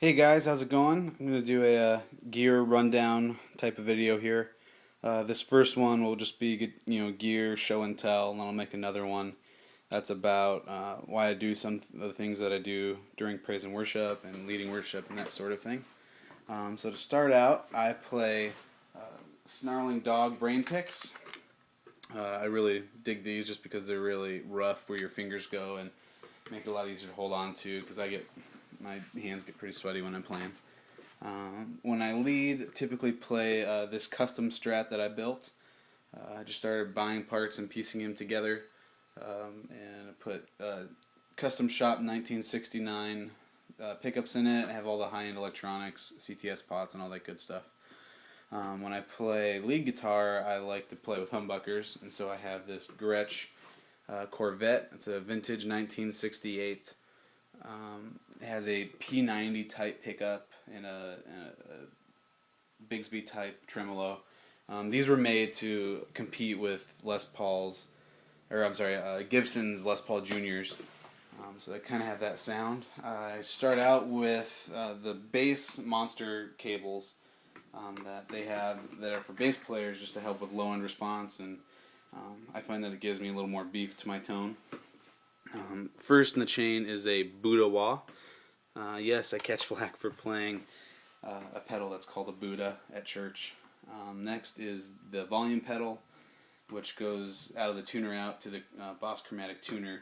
Hey guys, how's it going? I'm going to do a gear rundown type of video here. This first one will just be, gear show and tell, and then I'll make another one that's about why I do some of the things that I do during praise and worship and leading worship and that sort of thing. So to start out, I play Snarling Dog brain picks. I really dig these just because they're really rough where your fingers go and make it a lot easier to hold on to because my hands get pretty sweaty when I'm playing. When I lead, typically play this custom Strat that I built. I just started buying parts and piecing them together, and I put custom shop 1969 pickups in it. I have all the high-end electronics, CTS pots, and all that good stuff. When I play lead guitar, I like to play with humbuckers, and so I have this Gretsch Corvette. It's a vintage 1968. It has a P90 type pickup and a Bigsby type tremolo. These were made to compete with Gibson's Les Paul Juniors. So they kind of have that sound. I start out with the bass monster cables that they have that are for bass players just to help with low end response, and I find that it gives me a little more beef to my tone. First in the chain is a Buddha wah. Yes, I catch flack for playing a pedal that's called a Buddha at church. Next is the volume pedal, which goes out of the tuner out to the Boss Chromatic tuner.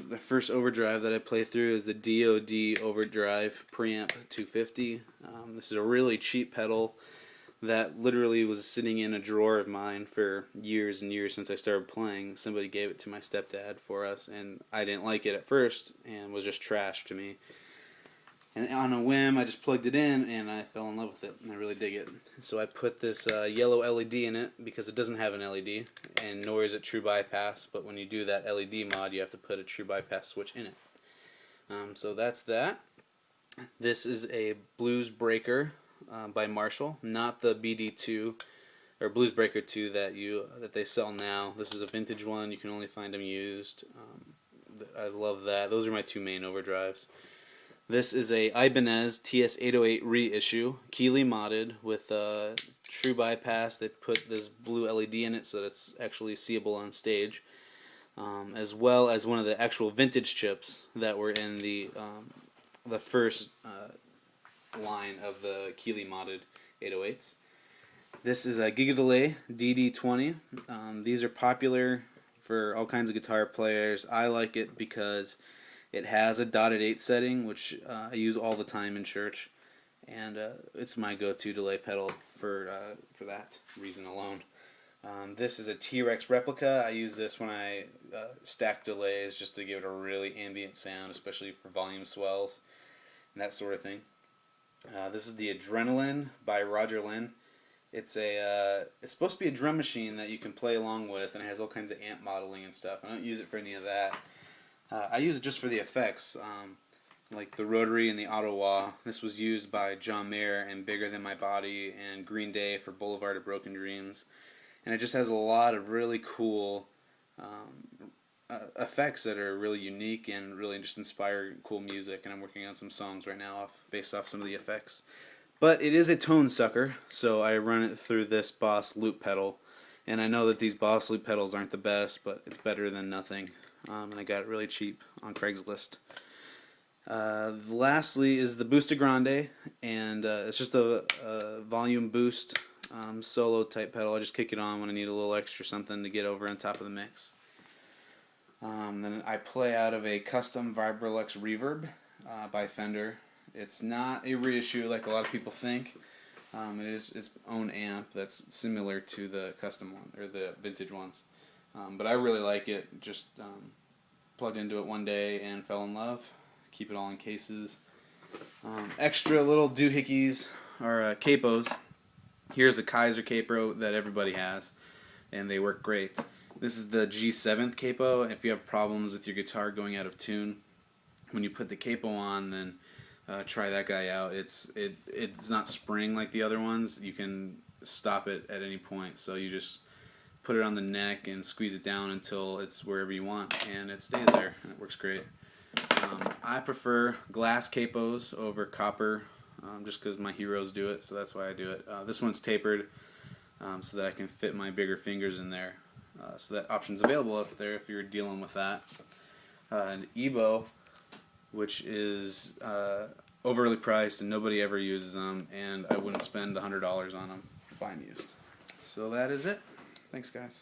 The first overdrive that I play through is the DoD Overdrive Preamp 250. This is a really cheap pedal that literally was sitting in a drawer of mine for years and years since I started playing. Somebody gave it to my stepdad for us, and I didn't like it at first and was just trash to me. And on a whim, I just plugged it in and I fell in love with it, and I really dig it. So I put this yellow LED in it because it doesn't have an LED, and nor is it true bypass, but when you do that LED mod, you have to put a true bypass switch in it. So that's that. This is a Blues Breaker by Marshall, not the BD2 or Blues Breaker 2 that they sell now. This is a vintage one. You can only find them used. I love that. Those are my two main overdrives. This is a Ibanez TS808 reissue, Keeley modded with a true bypass. They put this blue LED in it so that it's actually seeable on stage, as well as one of the actual vintage chips that were in the first line of the Keeley modded 808s. This is a Gigadelay DD20. These are popular for all kinds of guitar players. I like it because it has a dotted 8 setting, which I use all the time in church, and it's my go-to delay pedal for that reason alone. This is a T-Rex replica. I use this when I stack delays just to give it a really ambient sound, especially for volume swells and that sort of thing. This is the Adrenaline by Roger Lynn. It's supposed to be a drum machine that you can play along with, and it has all kinds of amp modeling and stuff. I don't use it for any of that. I use it just for the effects, like the rotary and the auto wah. This was used by John Mayer and Bigger Than My Body and Green Day for Boulevard of Broken Dreams. And it just has a lot of really cool effects that are really unique and really just inspire cool music. And I'm working on some songs right now based off some of the effects. But it is a tone sucker, so I run it through this Boss loop pedal. And I know that these Boss loop pedals aren't the best, but it's better than nothing. And I got it really cheap on Craigslist. Lastly is the Boosta Grande, and it's just a volume boost solo type pedal. I just kick it on when I need a little extra something to get over on top of the mix. Then I play out of a custom Vibrolux Reverb by Fender. It's not a reissue like a lot of people think. It is its own amp that's similar to the custom one or the vintage ones. But I really like it. Just plugged into it one day and fell in love. Keep it all in cases. Extra little doohickeys or capos. Here's a Kaiser capo that everybody has, and they work great. This is the G7th capo. If you have problems with your guitar going out of tune, when you put the capo on, then try that guy out. It's not spring like the other ones. You can stop it at any point. So you just put it on the neck and squeeze it down until it's wherever you want, and it stays there, and it works great. I prefer glass capos over copper, just because my heroes do it, so that's why I do it. This one's tapered, so that I can fit my bigger fingers in there. So that option's available up there if you're dealing with that. An Ebo, which is overly priced and nobody ever uses them, and I wouldn't spend $100 on them if I'm used. So that is it. Thanks, guys.